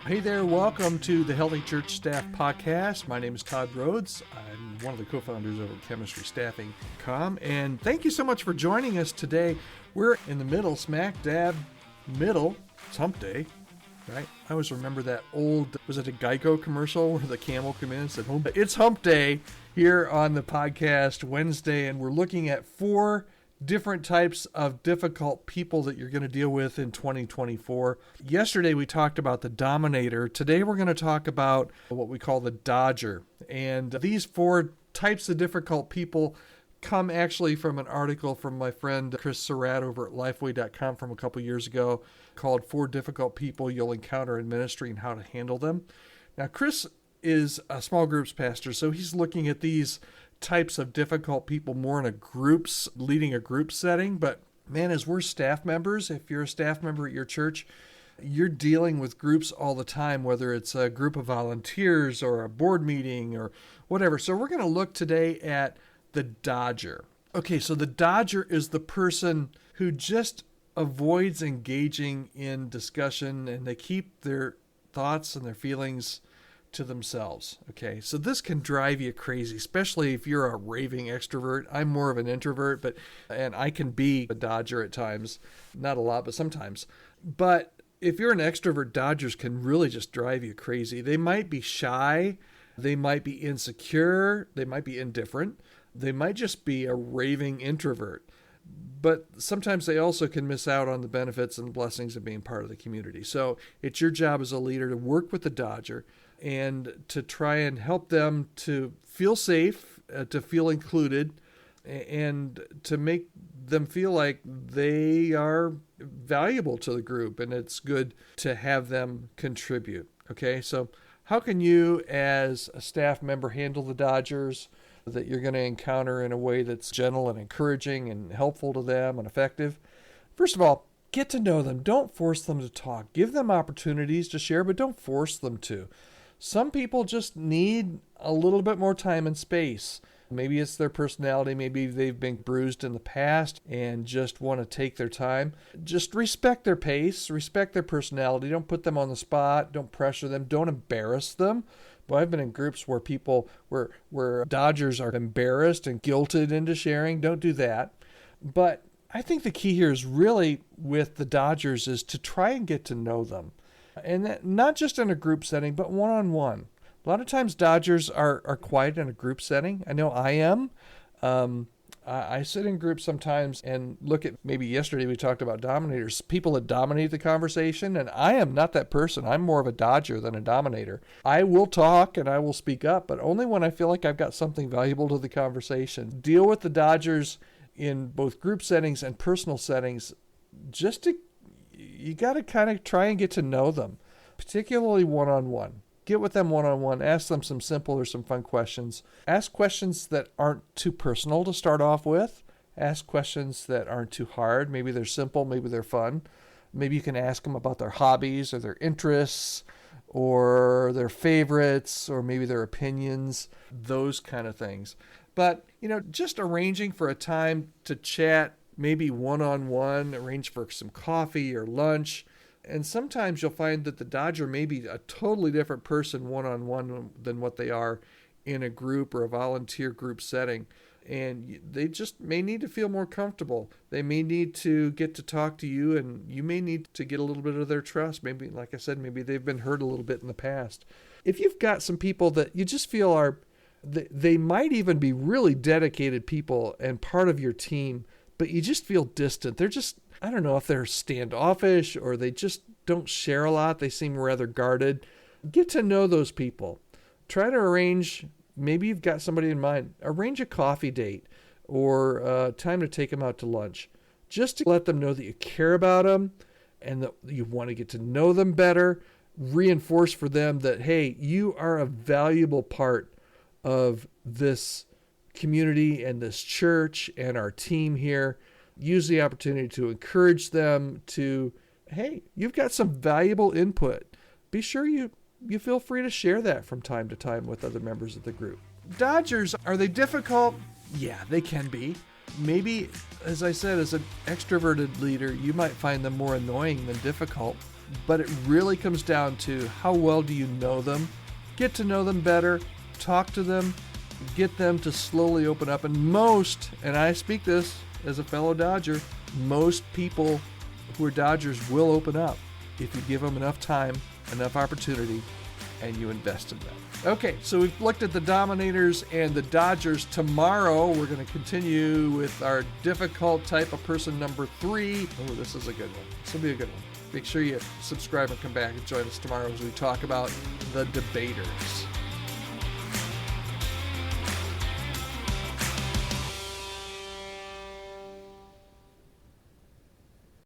Hey there, welcome to the Healthy Church Staff Podcast. My name is Todd Rhoades. I'm one of the co-founders over at chemistrystaffing.com, and thank you so much for joining us today. We're in the middle, smack dab middle. It's hump day, right? I always remember that old, was it a Geico commercial where the camel came in and said, it's hump day here on the podcast Wednesday, and we're looking at 4 different types of difficult people that you're going to deal with in 2024. Yesterday we talked about the dominator. Today we're going to talk about what we call the dodger. And these 4 types of difficult people come actually from an article from my friend Chris Surratt over at lifeway.com from a couple years ago called 4 Difficult People You'll Encounter in Ministry and How to Handle Them. Now, Chris is a small groups pastor, so he's looking at these types of difficult people more in leading a group setting. But man, as we're staff members, if you're a staff member at your church, you're dealing with groups all the time, whether it's a group of volunteers or a board meeting or whatever. So we're going to look today at the dodger. Okay, so the dodger is the person who just avoids engaging in discussion, and they keep their thoughts and their feelings to themselves. Okay, so this can drive you crazy, especially if you're a raving extrovert. I'm more of an introvert, and I can be a dodger at times, not a lot, but sometimes. But if you're an extrovert, dodgers can really just drive you crazy. They might be shy, they might be insecure, they might be indifferent, they might just be a raving introvert. But sometimes they also can miss out on the benefits and blessings of being part of the community. So it's your job as a leader to work with the dodger and to try and help them to feel safe, to feel included, and to make them feel like they are valuable to the group, and it's good to have them contribute. Okay, so how can you as a staff member handle the dodgers that you're going to encounter in a way that's gentle and encouraging and helpful to them and effective? First of all, get to know them. Don't force them to talk. Give them opportunities to share, but don't force them to. Some people just need a little bit more time and space. Maybe it's their personality. Maybe they've been bruised in the past and just want to take their time. Just respect their pace, respect their personality. Don't put them on the spot. Don't pressure them. Don't embarrass them. But I've been in groups where where dodgers are embarrassed and guilted into sharing. Don't do that. But I think the key here is really with the dodgers is to try and get to know them. And that, not just in a group setting, but one-on-one. A lot of times dodgers are quiet in a group setting. I know I am. I sit in groups sometimes and look at, maybe yesterday we talked about dominators, people that dominate the conversation, and I am not that person. I'm more of a dodger than a dominator. I will talk and I will speak up, but only when I feel like I've got something valuable to the conversation. Deal with the dodgers in both group settings and personal settings. You got to kind of try and get to know them, particularly one-on-one. Get with them one-on-one. Ask them some simple or some fun questions. Ask questions that aren't too personal to start off with. Ask questions that aren't too hard. Maybe they're simple, maybe they're fun. Maybe you can ask them about their hobbies or their interests or their favorites or maybe their opinions, those kind of things. But, just arranging for a time to chat, maybe one-on-one, arrange for some coffee or lunch. And sometimes you'll find that the dodger may be a totally different person one-on-one than what they are in a group or a volunteer group setting. And they just may need to feel more comfortable. They may need to get to talk to you, and you may need to get a little bit of their trust. Maybe, like I said, maybe they've been hurt a little bit in the past. If you've got some people that you just feel they might even be really dedicated people and part of your team, but you just feel distant. They're just, I don't know if they're standoffish or they just don't share a lot. They seem rather guarded. Get to know those people. Try to arrange, maybe you've got somebody in mind, arrange a coffee date or time to take them out to lunch. Just to let them know that you care about them and that you want to get to know them better. Reinforce for them that, hey, you are a valuable part of this community and this church and our team here. Use the opportunity to encourage them to, hey, you've got some valuable input. Be sure you feel free to share that from time to time with other members of the group. Dodgers, are they difficult? Yeah, they can be. Maybe, as I said, as an extroverted leader, you might find them more annoying than difficult. but it really comes down to how well do you know them. Get to know them better, talk to them, get them to slowly open up. And most, and I speak this as a fellow Dodger, most people who are Dodgers will open up if you give them enough time, enough opportunity, and you invest in them. Okay, so we've looked at the Dominators and the Dodgers. Tomorrow, we're going to continue with our difficult type of person number 3. Oh, this is a good one. This will be a good one. Make sure you subscribe and come back and join us tomorrow as we talk about the Debaters.